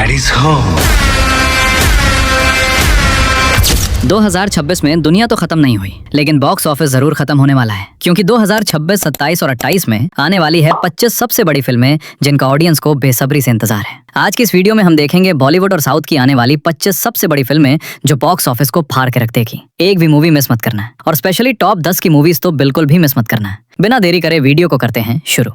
Daddy's home. 2026 में दुनिया तो खत्म नहीं हुई, लेकिन बॉक्स ऑफिस जरूर खत्म होने वाला है, क्योंकि 2026, 27 और 28 में आने वाली है 25 सबसे बड़ी फिल्में जिनका ऑडियंस को बेसब्री से इंतजार है। आज की इस वीडियो में हम देखेंगे बॉलीवुड और साउथ की आने वाली 25 सबसे बड़ी फिल्में जो बॉक्स ऑफिस को फाड़ के रख देगी। एक भी मूवी मिस मत करना है, और स्पेशली टॉप 10 की मूवीज तो बिल्कुल भी मिस मत करना है। बिना देरी करे वीडियो को करते हैं शुरू।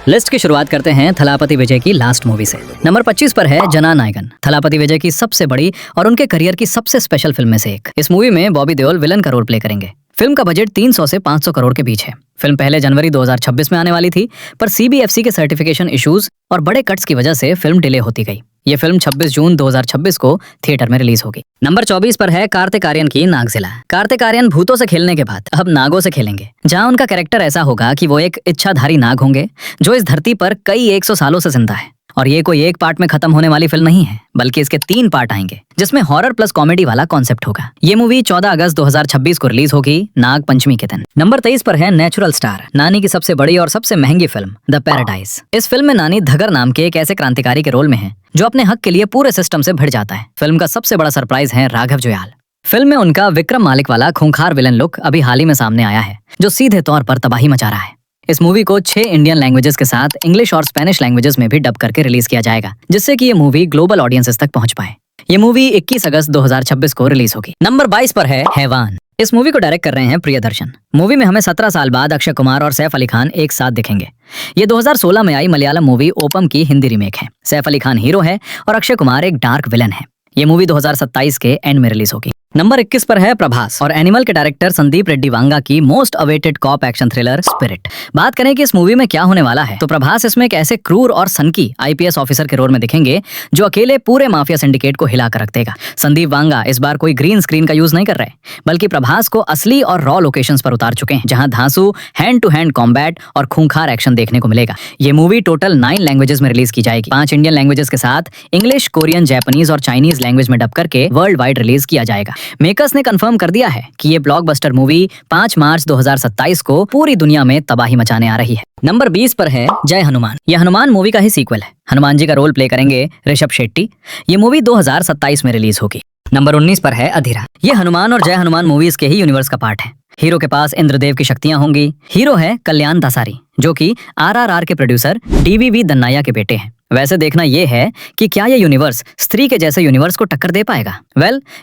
लिस्ट की शुरुआत करते हैं थलापति विजय की लास्ट मूवी से। नंबर 25 पर है जननायकन, थलापति विजय की सबसे बड़ी और उनके करियर की सबसे स्पेशल फिल्म में से एक। इस मूवी में बॉबी देओल विलन का रोल प्ले करेंगे। फिल्म का बजट 300 से 500 करोड़ के बीच है। फिल्म पहले जनवरी 2026 में आने वाली थी, पर सीबीएफसी के सर्टिफिकेशन इश्यूज और बड़े कट्स की वजह से फिल्म डिले होती गई। ये फिल्म 26 जून 2026 को थिएटर में रिलीज होगी। नंबर 24 पर है कार्तिक आर्यन की नागजिला। कार्तिक आर्यन भूतों से खेलने के बाद अब नागों से खेलेंगे, जहां उनका कैरेक्टर ऐसा होगा कि वो एक इच्छाधारी नाग होंगे जो इस धरती पर कई 100 सालों से जिंदा है। और ये कोई एक पार्ट में खत्म होने वाली फिल्म नहीं है, बल्कि इसके 3 पार्ट आएंगे, जिसमें हॉरर प्लस कॉमेडी वाला कॉन्सेप्ट होगा। ये मूवी 14 अगस्त 2026 को रिलीज होगी, नाग पंचमी के दिन। नंबर 23 पर है नेचुरल स्टार, नानी की सबसे बड़ी और सबसे महंगी फिल्म द पैराडाइज। इस फिल्म में नानी धगर नाम के एक ऐसे क्रांतिकारी के रोल में है जो अपने हक के लिए पूरे सिस्टम से भिड़ जाता है। फिल्म का सबसे बड़ा सरप्राइज है राघव जुयाल। फिल्म में उनका विक्रम मालिक वाला खूंखार विलन लुक अभी हाल ही में सामने आया है, जो सीधे तौर पर तबाही मचा रहा है। इस मूवी को 6 इंडियन लैंग्वेजेस के साथ इंग्लिश और स्पेनिश लैंग्वेजेस में भी डब करके रिलीज किया जाएगा, जिससे कि ये मूवी ग्लोबल ऑडियंसेस तक पहुंच पाए। ये मूवी 21 अगस्त 2026 को रिलीज होगी। नंबर 22 पर है हैवान। इस मूवी को डायरेक्ट कर रहे हैं प्रियदर्शन। मूवी में हमें 17 साल बाद अक्षय कुमार और सैफ अली खान एक साथ दिखेंगे। ये 2016 में आई मलयालम मूवी ओपम की हिंदी रीमेक है। सैफ अली खान हीरो है और अक्षय कुमार एक डार्क विलन है। ये मूवी 2027 के एंड में रिलीज होगी। नंबर 21 पर है प्रभास और एनिमल के डायरेक्टर संदीप रेड्डी वांगा की most awaited cop action thriller Spirit. बात करें कि इस मूवी में क्या होने वाला है, तो प्रभास इसमें एक ऐसे क्रूर और सनकी आईपीएस ऑफिसर के रोल में दिखेंगे जो अकेले पूरे माफिया सिंडिकेट को हिला कर रख देगा। संदीप वांगा इस बार कोई ग्रीन स्क्रीन का यूज नहीं कर रहे, बल्कि प्रभास को असली और रॉ लोकेशंस पर उतार चुके हैं, जहां धांसू हैंड टू हैंड कॉम्बैट और खूंखार एक्शन देखने को मिलेगा। ये मूवी टोटल 9 लैंग्वेजेस में रिलीज की जाएगी। 5 इंडियन लैंग्वेजेस के साथ इंग्लिश, कोरियन, जापानीज और चाइनीज लैंग्वेज में डब करके वर्ल्ड वाइड रिलीज किया जाएगा। मेकर्स ने कंफर्म कर दिया है कि ये ब्लॉकबस्टर मूवी 5 मार्च 2027 को पूरी दुनिया में तबाही मचाने आ रही है। नंबर 20 पर है जय हनुमान। यह हनुमान मूवी का ही सीक्वल है। हनुमान जी का रोल प्ले करेंगे ऋषभ शेट्टी। ये मूवी 2027 में रिलीज होगी। नंबर 19 पर है अधीरा। ये हनुमान और जय हनुमान मूवीज के ही यूनिवर्स का पार्ट है। हीरो के पास इंद्रदेव की शक्तियां होंगी। हीरो है कल्याण दासारी, जो कि RRR के प्रोड्यूसर DVV दन्नाया के बेटे हैं। वैसे देखना ये है कि क्या ये यूनिवर्स स्त्री के जैसे यूनिवर्स को टक्कर दे पाएगा।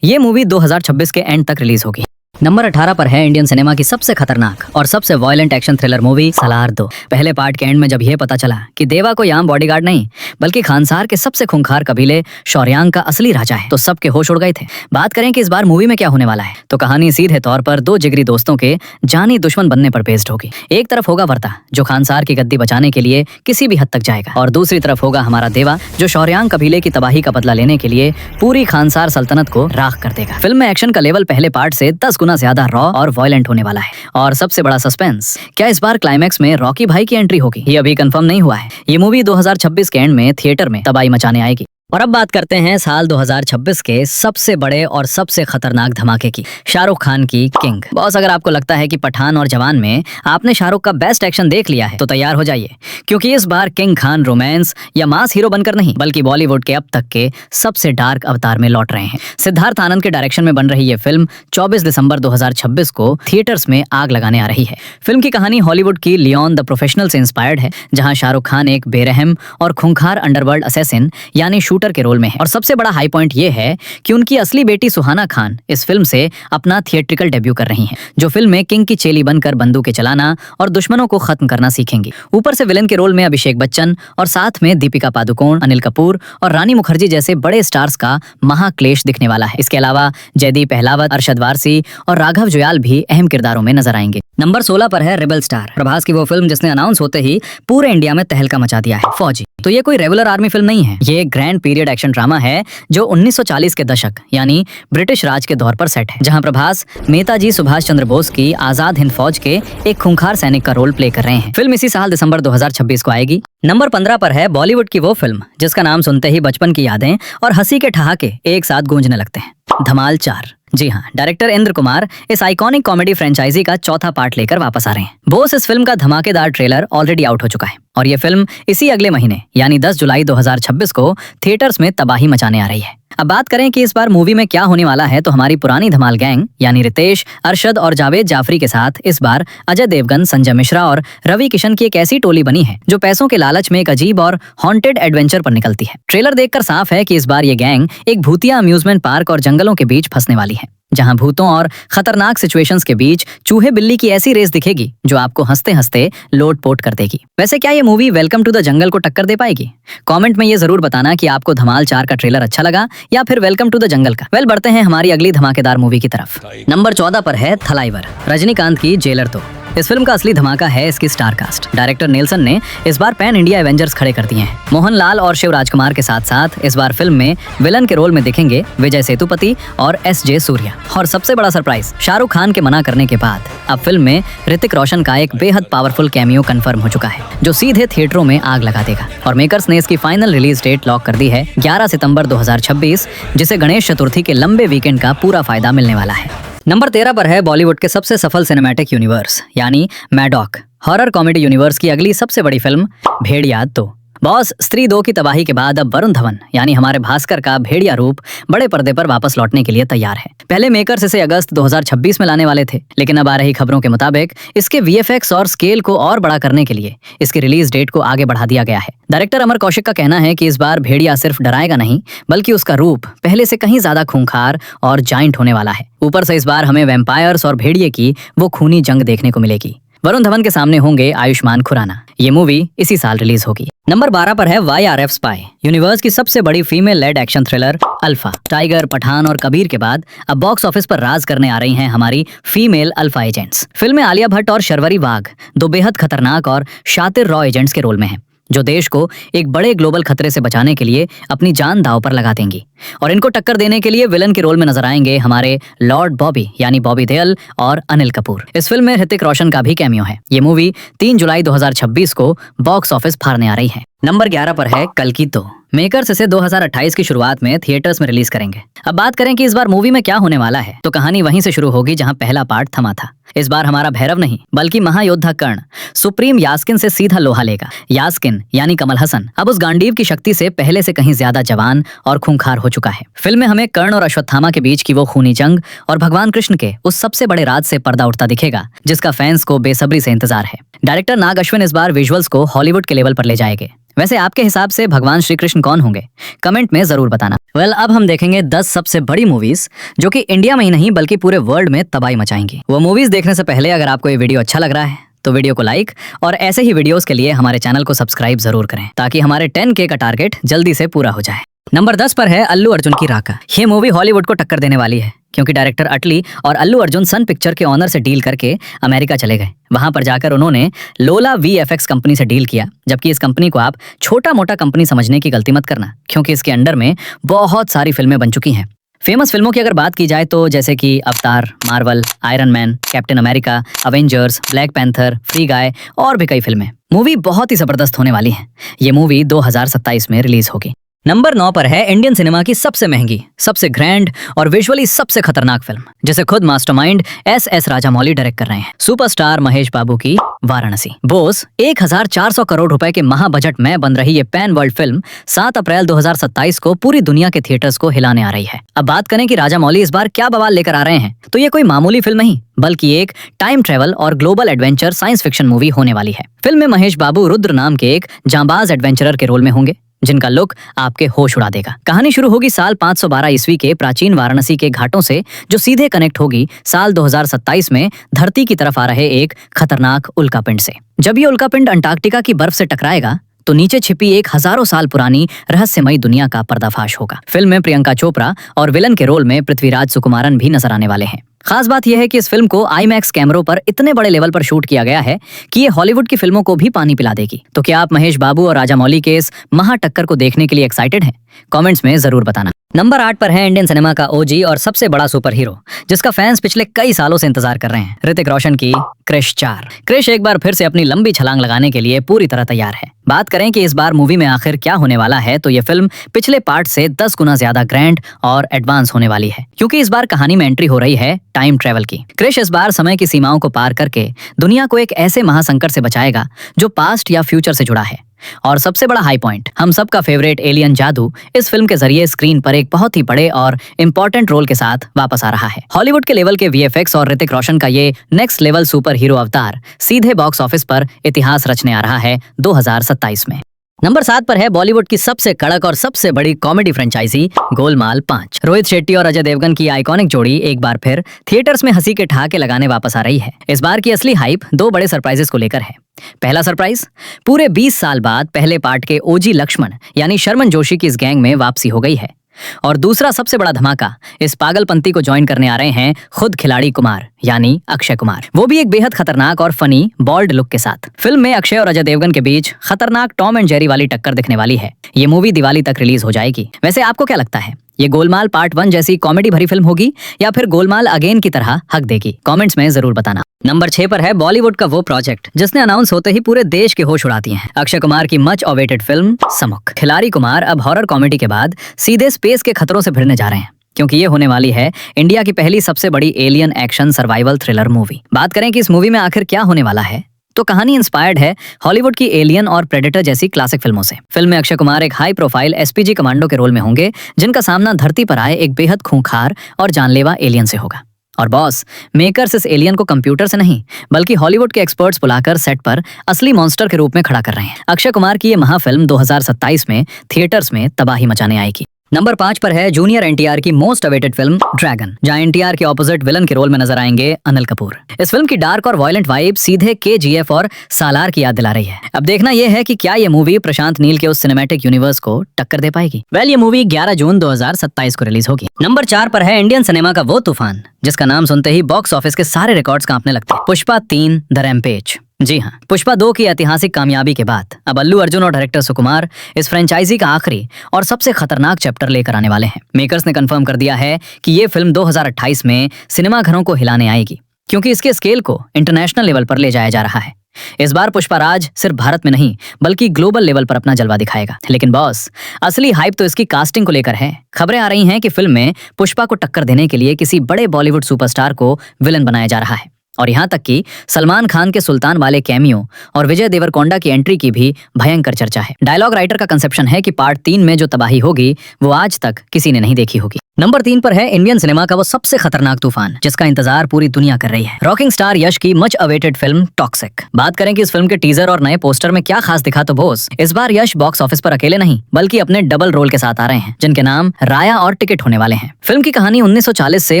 ये मूवी 2026 के एंड तक रिलीज होगी। नंबर 18 पर है इंडियन सिनेमा की सबसे खतरनाक और सबसे violent action thriller movie Salaar 2। पहले पार्ट के एंड में जब यह पता चला कि देवा को यहाँ बॉडीगार्ड नहीं, बल्कि खानसार के सबसे खूंखार कबीले शौर्यांग का असली राजा है, तो सबके होश उड़ गए थे। बात करें कि इस बार मूवी में क्या होने वाला है, तो कहानी सीधे तौर पर 2 जिगरी दोस्तों के जानी दुश्मन बनने पर बेस्ड होगी। एक तरफ होगा वर्ता, जो खानसार की गद्दी बचाने के लिए किसी भी हद तक जाएगा, और दूसरी तरफ होगा हमारा देवा, जो शौर्यांग कबीले की तबाही का बदला लेने के लिए पूरी खानसार सल्तनत को राख कर देगा। फिल्म में एक्शन का लेवल पहले पार्ट से 10 गुना ज्यादा रॉ और वायलेंट होने वाला है। और सबसे बड़ा सस्पेंस, क्या इस बार क्लाइमैक्स में रॉकी भाई की एंट्री होगी? ये अभी कंफर्म नहीं हुआ है। ये मूवी 2026 के एंड में थिएटर में तबाही मचाने आएगी। और अब बात करते हैं साल 2026 के सबसे बड़े और सबसे खतरनाक धमाके की, शाहरुख खान की किंग। बॉस, अगर आपको लगता है कि पठान और जवान में आपने शाहरुख का बेस्ट एक्शन देख लिया है, तो तैयार हो जाइए, क्योंकि इस बार किंग खान रोमांस या मास हीरो बनकर नहीं, बल्कि बॉलीवुड के अब तक के सबसे डार्क अवतार में लौट रहे हैं। सिद्धार्थ आनंद के डायरेक्शन में बन रही ये फिल्म 24 दिसंबर 2026 को थिएटर्स में आग लगाने आ रही है। फिल्म की कहानी हॉलीवुड की लियोन द प्रोफेशनल से इंस्पायर्ड है, जहाँ शाहरुख खान एक बेरहम और खूंखार अंडरवर्ल्ड असैसिन यानी शूटर के रोल में है। और सबसे बड़ा हाई पॉइंट ये है कि उनकी असली बेटी सुहाना खान इस फिल्म से अपना थिएट्रिकल डेब्यू कर रही हैं, जो फिल्म में किंग की चेली बनकर बंदूकें चलाना और दुश्मनों को खत्म करना सीखेंगी। ऊपर से विलन के रोल में अभिषेक बच्चन और साथ में दीपिका पादुकोण, अनिल कपूर और रानी मुखर्जी जैसे बड़े स्टार्स का महाक्लेश दिखने वाला है। इसके अलावा जयदीप अहलावत, अरशद वारसी और राघव जुयाल भी अहम किरदारों में नजर आएंगे। नंबर 16 पर है रेबल स्टार, प्रभास की वो फिल्म जिसने अनाउंस होते ही पूरे इंडिया में तहलका मचा दिया है, फौजी। तो ये कोई रेगुलर आर्मी फिल्म नहीं है, ये एक ग्रैंड पीरियड एक्शन ड्रामा है जो 1940 के दशक यानी ब्रिटिश राज के दौर पर सेट है, जहां प्रभास नेताजी सुभाष चंद्र बोस की आजाद हिंद फौज के एक खूंखार सैनिक का रोल प्ले कर रहे हैं। फिल्म इसी साल दिसंबर 2026 को आएगी। नंबर 15 पर है बॉलीवुड की वो फिल्म जिसका नाम सुनते ही बचपन की यादें और हंसी के ठहाके एक साथ गूंजने लगते हैं, धमाल 4। जी हाँ, डायरेक्टर इंद्र कुमार इस आइकॉनिक कॉमेडी फ्रेंचाइजी का चौथा पार्ट लेकर वापस आ रहे हैं। बोस इस फिल्म का धमाकेदार ट्रेलर ऑलरेडी आउट हो चुका है और ये फिल्म इसी अगले महीने यानी 10 जुलाई 2026 को थिएटर्स में तबाही मचाने आ रही है। अब बात करें कि इस बार मूवी में क्या होने वाला है, तो हमारी पुरानी धमाल गैंग यानी रितेश, अरशद और जावेद जाफरी के साथ इस बार अजय देवगन, संजय मिश्रा और रवि किशन की एक ऐसी टोली बनी है जो पैसों के लालच में एक अजीब और हॉन्टेड एडवेंचर पर निकलती है। ट्रेलर देखकर साफ है कि इस बार ये गैंग एक भूतिया अम्यूजमेंट पार्क और जंगलों के बीच फंसने वाली है, जहां भूतों और खतरनाक सिचुएशंस के बीच चूहे बिल्ली की ऐसी रेस दिखेगी जो आपको हंसते हंसते लोट-पोट कर देगी। वैसे क्या ये movie Welcome to the Jungle को टक्कर दे पाएगी? कमेंट में ये जरूर बताना कि आपको धमाल 4 का ट्रेलर अच्छा लगा या फिर वेलकम टू द जंगल का। बढ़ते हैं हमारी अगली धमाकेदार मूवी की तरफ। नंबर 14 पर है थलाइवर, रजनीकांत की जेलर 2। इस फिल्म का असली धमाका है इसकी स्टार कास्ट। डायरेक्टर नेल्सन ने इस बार पैन इंडिया एवेंजर्स खड़े कर दिए हैं। मोहनलाल और शिव राजकुमार के साथ साथ इस बार फिल्म में विलन के रोल में दिखेंगे विजय सेतुपति और एस.जे. सूर्या। और सबसे बड़ा सरप्राइज, शाहरुख खान के मना करने के बाद अब फिल्म में ऋतिक रोशन का एक बेहद पावरफुल कैमियो कंफर्म हो चुका है जो सीधे थिएटरों में आग लगा देगा। और मेकर्स ने इसकी फाइनल रिलीज डेट लॉक कर दी है 11 सितंबर 2026, जिसे गणेश चतुर्थी के लंबे वीकेंड का पूरा फायदा मिलने वाला है। नंबर 13 पर है बॉलीवुड के सबसे सफल सिनेमैटिक यूनिवर्स यानी मैडॉक हॉरर कॉमेडी यूनिवर्स की अगली सबसे बड़ी फिल्म भेड़िया 2। बॉस स्त्री 2 की तबाही के बाद अब वरुण धवन यानी हमारे भास्कर का भेड़िया रूप बड़े पर्दे पर वापस लौटने के लिए तैयार है। पहले मेकर्स इसे अगस्त 2026 में लाने वाले थे, लेकिन अब आ रही खबरों के मुताबिक इसके वीएफएक्स और स्केल को और बड़ा करने के लिए इसकी रिलीज डेट को आगे बढ़ा दिया गया है। डायरेक्टर अमर कौशिक का कहना है कि इस बार भेड़िया सिर्फ डराएगा नहीं, बल्कि उसका रूप पहले से कहीं ज्यादा खूंखार और जाइंट होने वाला है। ऊपर से इस बार हमें वैम्पायर्स और भेड़िए की वो खूनी जंग देखने को मिलेगी। वरुण धवन के सामने होंगे आयुष्मान खुराना। ये मूवी इसी साल रिलीज होगी। नंबर 12 पर है YRF स्पाई, यूनिवर्स की सबसे बड़ी female led action thriller Alpha. Tiger, Pathaan और कबीर के बाद अब बॉक्स ऑफिस पर राज करने आ रही हैं हमारी फीमेल अल्फा एजेंट्स। फिल्म में आलिया भट्ट और शर्वरी वाघ 2 बेहद खतरनाक और शातिर रॉ एजेंट्स के रोल में हैं, जो देश को एक बड़े ग्लोबल खतरे से बचाने के लिए अपनी जान दांव पर लगा देंगी। और इनको टक्कर देने के लिए विलन के रोल में नजर आएंगे हमारे लॉर्ड बॉबी यानी बॉबी देओल और अनिल कपूर। इस फिल्म में ऋतिक रोशन का भी कैमियो है। ये मूवी 3 जुलाई 2026 को बॉक्स ऑफिस फाड़ने आ रही है। नंबर 11 पर है कल्कि 2। मेकर्स इसे 2028 की शुरुआत में थिएटर्स में रिलीज करेंगे। अब बात करें कि इस बार मूवी में क्या होने वाला है, तो कहानी वहीं से शुरू होगी जहां पहला पार्ट थमा था। इस बार हमारा भैरव नहीं बल्कि महायोद्धा कर्ण सुप्रीम यास्किन से सीधा लोहा लेगा। यास्किन यानी कमल हसन अब उस गांडीव की शक्ति से पहले से कहीं ज्यादा जवान और खूंखार हो चुका है। फिल्म में हमें कर्ण और अश्वत्थामा के बीच की वो खूनी जंग और भगवान कृष्ण के उस सबसे बड़े राज से पर्दा उठता दिखेगा जिसका फैंस को बेसब्री से इंतजार है। डायरेक्टर नाग अश्विन इस बार विजुअल्स को हॉलीवुड के लेवल पर ले जाएंगे। वैसे आपके हिसाब से भगवान श्री कृष्ण कौन होंगे? कमेंट में जरूर बताना। अब हम देखेंगे 10 सबसे बड़ी मूवीज जो कि इंडिया में ही नहीं बल्कि पूरे वर्ल्ड में तबाही मचाएंगी। वो मूवीज देखने से पहले अगर आपको ये वीडियो अच्छा लग रहा है तो वीडियो को लाइक और ऐसे ही वीडियोस के लिए हमारे चैनल को सब्सक्राइब जरूर करें ताकि हमारे 10K का टारगेट जल्दी से पूरा हो जाए। नंबर 10 पर है अल्लू अर्जुन की राका। ये मूवी हॉलीवुड को टक्कर देने वाली है क्योंकि डायरेक्टर अटली और अल्लू अर्जुन सन पिक्चर के ऑनर से डील करके अमेरिका चले गए। वहां पर जाकर उन्होंने लोला VFX कंपनी से डील किया, जबकि इस कंपनी को आप छोटा मोटा कंपनी समझने की गलती मत करना क्योंकि इसके अंडर में बहुत सारी फिल्में बन चुकी हैं। फेमस फिल्मों की अगर बात की जाए तो जैसे कि Avatar, Marvel, Iron Man, Captain America, Avengers, Black Panther, Free Guy और भी कई फिल्में। मूवी बहुत ही जबरदस्त होने वाली है। ये मूवी 2027 में रिलीज होगी। नंबर 9 पर है इंडियन सिनेमा की सबसे महंगी, सबसे ग्रैंड और विजुअली सबसे खतरनाक फिल्म, जिसे खुद मास्टरमाइंड S.S. राजामौली डायरेक्ट कर रहे हैं। सुपरस्टार महेश बाबू की वाराणसी। बोस 1400 करोड़ रुपए के महाबजट में बन रही ये पैन वर्ल्ड फिल्म 7 अप्रैल 2027 को पूरी दुनिया के थिएटर्स को हिलाने आ रही है। अब बात करें कि राजामौली इस बार क्या बवाल लेकर आ रहे हैं, तो ये कोई मामूली फिल्म नहीं बल्कि एक टाइम ट्रेवल और global adventure science fiction movie होने वाली है। फिल्म में महेश बाबू रुद्र नाम के एक जांबाज एडवेंचरर के रोल में होंगे जिनका लुक आपके होश उड़ा देगा। कहानी शुरू होगी साल 512 ईस्वी के प्राचीन वाराणसी के घाटों से, जो सीधे कनेक्ट होगी साल 2027 में धरती की तरफ आ रहे एक खतरनाक उल्कापिंड से। जब ये उल्कापिंड अंटार्कटिका की बर्फ से टकराएगा तो नीचे छिपी एक हजारों साल पुरानी रहस्यमयी दुनिया का पर्दाफाश होगा। फिल्म में प्रियंका चोपड़ा और विलन के रोल में पृथ्वीराज सुकुमारन भी नजर आने वाले हैं। खास बात यह है कि इस फिल्म को IMAX कैमरों पर इतने बड़े लेवल पर शूट किया गया है कि ये हॉलीवुड की फिल्मों को भी पानी पिला देगी। तो क्या आप महेश बाबू और राजामौली के इस महा टक्कर को देखने के लिए एक्साइटेड हैं? कमेंट्स में जरूर बताना। नंबर 8 पर है इंडियन सिनेमा का ओजी और सबसे बड़ा सुपर हीरो जिसका फैंस पिछले कई सालों से इंतजार कर रहे हैं, ऋतिक रोशन की क्रिश 4। क्रिश एक बार फिर से अपनी लंबी छलांग लगाने के लिए पूरी तरह तैयार है। बात करें कि इस बार मूवी में आखिर क्या होने वाला है, तो ये फिल्म पिछले पार्ट से 10 गुना ज्यादा ग्रैंड और एडवांस होने वाली है, क्योंकि इस बार कहानी में एंट्री हो रही है टाइम ट्रेवल की। क्रिश इस बार समय की सीमाओं को पार करके दुनिया को एक ऐसे महासंकट से बचाएगा जो पास्ट या फ्यूचर से जुड़ा है। और सबसे बड़ा हाई पॉइंट, हम सबका फेवरेट एलियन जादू इस फिल्म के जरिए स्क्रीन पर एक बहुत ही बड़े और इंपॉर्टेंट रोल के साथ वापस आ रहा है। हॉलीवुड के लेवल के वीएफएक्स और ऋतिक रोशन का ये नेक्स्ट लेवल सुपर हीरो अवतार सीधे बॉक्स ऑफिस पर इतिहास रचने आ रहा है 2027 में। नंबर 7 पर है बॉलीवुड की सबसे कड़क और सबसे बड़ी कॉमेडी फ्रेंचाइजी गोलमाल 5। रोहित शेट्टी और अजय देवगन की आइकॉनिक जोड़ी एक बार फिर थिएटर्स में हंसी के ठहाके लगाने वापस आ रही है। इस बार की असली हाइप 2 बड़े सरप्राइजेस को लेकर है। पहला सरप्राइज, पूरे 20 साल बाद पहले पार्ट के ओजी लक्ष्मण यानी शर्मन जोशी की इस गैंग में वापसी हो गई है। और दूसरा सबसे बड़ा धमाका, इस पागलपंती को ज्वाइन करने आ रहे हैं खुद खिलाड़ी कुमार यानी अक्षय कुमार, वो भी एक बेहद खतरनाक और फनी बॉल्ड लुक के साथ। फिल्म में अक्षय और अजय देवगन के बीच खतरनाक टॉम एंड जेरी वाली टक्कर दिखने वाली है। ये मूवी दिवाली तक रिलीज हो जाएगी। वैसे आपको क्या लगता है, ये गोलमाल पार्ट 1 जैसी कॉमेडी भरी फिल्म होगी या फिर गोलमाल अगेन की तरह हक देगी? कमेंट्स में जरूर बताना। नंबर 6 पर है बॉलीवुड का वो प्रोजेक्ट जिसने अनाउंस होते ही पूरे देश के होश उड़ा दिए हैं। अक्षय कुमार की मच अवेटेड फिल्म समुख। खिलाड़ी कुमार अब हॉरर कॉमेडी के बाद सीधे स्पेस के खतरों से भिड़ने जा रहे हैं, क्योंकि ये होने वाली है इंडिया की पहली सबसे बड़ी alien action survival thriller movie. बात करें कि इस मूवी में आखिर क्या होने वाला है, तो कहानी इंस्पायर्ड है हॉलीवुड की एलियन और प्रेडेटर जैसी क्लासिक फिल्मों से। फिल्म में अक्षय कुमार एक हाई प्रोफाइल एसपीजी कमांडो के रोल में होंगे, जिनका सामना धरती पर आए एक बेहद खूंखार और जानलेवा एलियन से होगा। और बॉस, मेकर्स इस एलियन को कंप्यूटर से नहीं बल्कि हॉलीवुड के एक्सपर्ट्स बुलाकर सेट पर असली मॉन्स्टर के रूप में खड़ा कर रहे हैं। अक्षय कुमार की ये महाफिल्म 2027 में थिएटर्स में तबाही मचाने आएगी। नंबर 5 पर है जूनियर एनटीआर की मोस्ट अवेटेड फिल्म ड्रैगन, जहां एनटीआर के ऑपोजिट विलन के रोल में नजर आएंगे अनिल कपूर। इस फिल्म की डार्क और वायलेंट वाइब सीधे केजीएफ और सालार की याद दिला रही है। अब देखना यह है कि क्या ये मूवी प्रशांत नील के उस सिनेमैटिक यूनिवर्स को टक्कर दे पाएगी। ये मूवी 11 जून 2027 को रिलीज होगी। नंबर 4 पर है इंडियन सिनेमा का वो तूफान जिसका नाम सुनते ही बॉक्स ऑफिस के सारे रिकॉर्ड्स कांपने लगते हैं। Pushpa 3 the rampage. जी हाँ, पुष्पा 2 की ऐतिहासिक कामयाबी के बाद अब अल्लू अर्जुन और डायरेक्टर सुकुमार इस फ्रेंचाइजी का आखिरी और सबसे खतरनाक चैप्टर लेकर आने वाले हैं। मेकर्स ने कंफर्म कर दिया है कि ये फिल्म 2028 में सिनेमा घरों को हिलाने आएगी, क्योंकि इसके स्केल को इंटरनेशनल लेवल पर ले जाया जा रहा है। इस बार पुष्पा राज सिर्फ भारत में नहीं बल्कि ग्लोबल लेवल पर अपना जलवा दिखाएगा। लेकिन बॉस, असली हाइप तो इसकी कास्टिंग को लेकर है। खबरें आ रही हैं कि फिल्म में पुष्पा को टक्कर देने के लिए किसी बड़े बॉलीवुड सुपरस्टार को विलन बनाया जा रहा है, और यहाँ तक कि सलमान खान के सुल्तान वाले कैमियो और विजय देवरकोंडा की एंट्री की भी भयंकर चर्चा है। डायलॉग राइटर का कंसेप्शन है कि पार्ट 3 में जो तबाही होगी वो आज तक किसी ने नहीं देखी होगी। नंबर 3 पर है इंडियन सिनेमा का वो सबसे खतरनाक तूफान जिसका इंतजार पूरी दुनिया कर रही है। रॉकिंग स्टार यश की मच अवेटेड फिल्म टॉक्सिक। बात करें कि इस फिल्म के टीजर और नए पोस्टर में क्या खास दिखा, तो बोस, इस बार यश बॉक्स ऑफिस पर अकेले नहीं बल्कि अपने डबल रोल के साथ आ रहे हैं, जिनके नाम राया और टिकट होने वाले हैं। फिल्म की कहानी 1940 से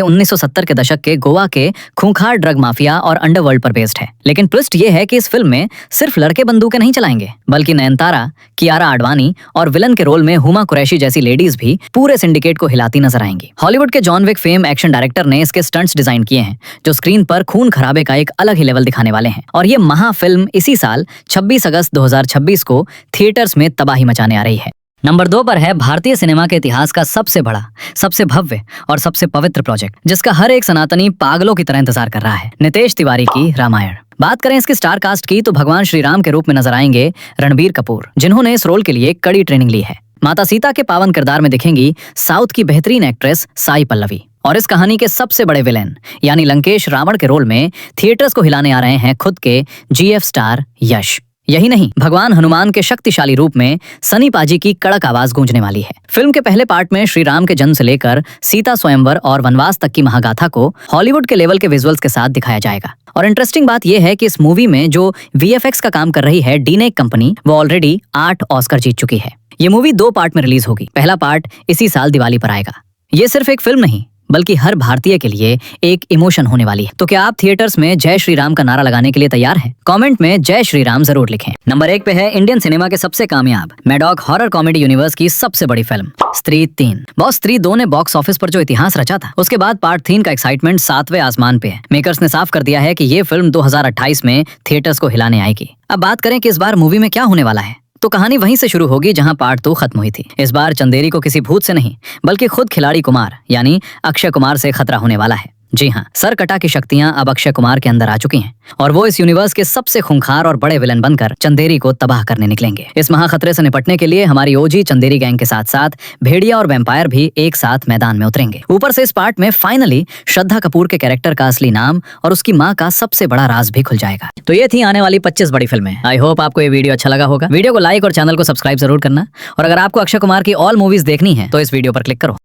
1970 के दशक के गोवा के खूंखार ड्रग माफिया और अंडरवर्ल्ड पर बेस्ड है। लेकिन ट्विस्ट ये है कि इस फिल्म में सिर्फ लड़के बंदूकें नहीं चलाएंगे, बल्कि नयनतारा, कियारा आडवाणी और विलन के रोल में हुमा कुरैशी जैसी लेडीज भी पूरे सिंडिकेट को हिलाती नजर आएंगी। हॉलीवुड के John Wick fame action director ने इसके स्टंट्स डिजाइन किए हैं, जो स्क्रीन पर खून खराबे का एक अलग ही लेवल दिखाने वाले हैं। और ये महा फिल्म इसी साल 26 अगस्त 2026 को थिएटर्स में तबाही मचाने आ रही है। नंबर 2 पर है भारतीय सिनेमा के इतिहास का सबसे बड़ा, सबसे भव्य और सबसे पवित्र प्रोजेक्ट जिसका हर एक सनातनी पागलों की तरह इंतजार कर रहा है। नितेश तिवारी की रामायण। बात करें इसकी स्टार कास्ट की, तो भगवान श्री राम के रूप में नजर आएंगे रणबीर कपूर, जिन्होंने इस रोल के लिए कड़ी ट्रेनिंग ली है। माता सीता के पावन किरदार में दिखेंगी साउथ की बेहतरीन एक्ट्रेस साई पल्लवी। और इस कहानी के सबसे बड़े विलेन यानी लंकेश रावण के रोल में थिएटर्स को हिलाने आ रहे हैं खुद के जीएफ स्टार यश। यही नहीं, भगवान हनुमान के शक्तिशाली रूप में सनी पाजी की कड़क आवाज गूंजने वाली है। फिल्म के पहले पार्ट में श्री राम के जन्म से लेकर सीता स्वयंवर और वनवास तक की महागाथा को हॉलीवुड के लेवल के विजुअल्स के साथ दिखाया जाएगा। और इंटरेस्टिंग बात यह है कि इस मूवी में जो वीएफएक्स का काम कर रही है डीनेक कंपनी, वो ऑलरेडी 8 ऑस्कर जीत चुकी है। ये मूवी 2 पार्ट में रिलीज होगी। पहला पार्ट इसी साल दिवाली पर आएगा। ये सिर्फ एक फिल्म नहीं बल्कि हर भारतीय के लिए एक इमोशन होने वाली है। तो क्या आप थिएटर्स में जय श्री राम का नारा लगाने के लिए तैयार हैं? कमेंट में जय श्री राम जरूर लिखें। नंबर 1 पे है इंडियन सिनेमा के सबसे कामयाब मैडॉग हॉरर कॉमेडी यूनिवर्स की सबसे बड़ी फिल्म स्त्री 3। बॉस, स्त्री 2 ने बॉक्स ऑफिस पर जो इतिहास रचा था, उसके बाद पार्ट 3 का एक्साइटमेंट 7वें आसमान पे है। मेकर्स ने साफ कर दिया है कि ये फिल्म 2028 में थिएटर्स को हिलाने आएगी। अब बात करें कि इस बार मूवी में क्या होने वाला है, तो कहानी वहीं से शुरू होगी जहां पार्ट 2 खत्म हुई थी। इस बार चंदेरी को किसी भूत से नहीं बल्कि खुद खिलाड़ी कुमार यानी अक्षय कुमार से खतरा होने वाला है। जी हाँ, सरकटा की शक्तियां अब अक्षय कुमार के अंदर आ चुकी हैं और वो इस यूनिवर्स के सबसे खूंखार और बड़े विलन बनकर चंदेरी को तबाह करने निकलेंगे। इस महाखतरे से निपटने के लिए हमारी ओजी चंदेरी गैंग के साथ साथ भेड़िया और वैम्पायर भी एक साथ मैदान में उतरेंगे। ऊपर से इस पार्ट में फाइनली श्रद्धा कपूर के कैरेक्टर का असली नाम और उसकी माँ का सबसे बड़ा राज भी खुल जाएगा। तो ये थी आने वाली 25 बड़ी फिल्में। आई होप आपको ये वीडियो अच्छा लगा होगा। वीडियो को लाइक और चैनल को सब्सक्राइब जरूर करना और अगर आपको अक्षय कुमार की ऑल मूवीज देखनी है तो इस वीडियो पर क्लिक करो।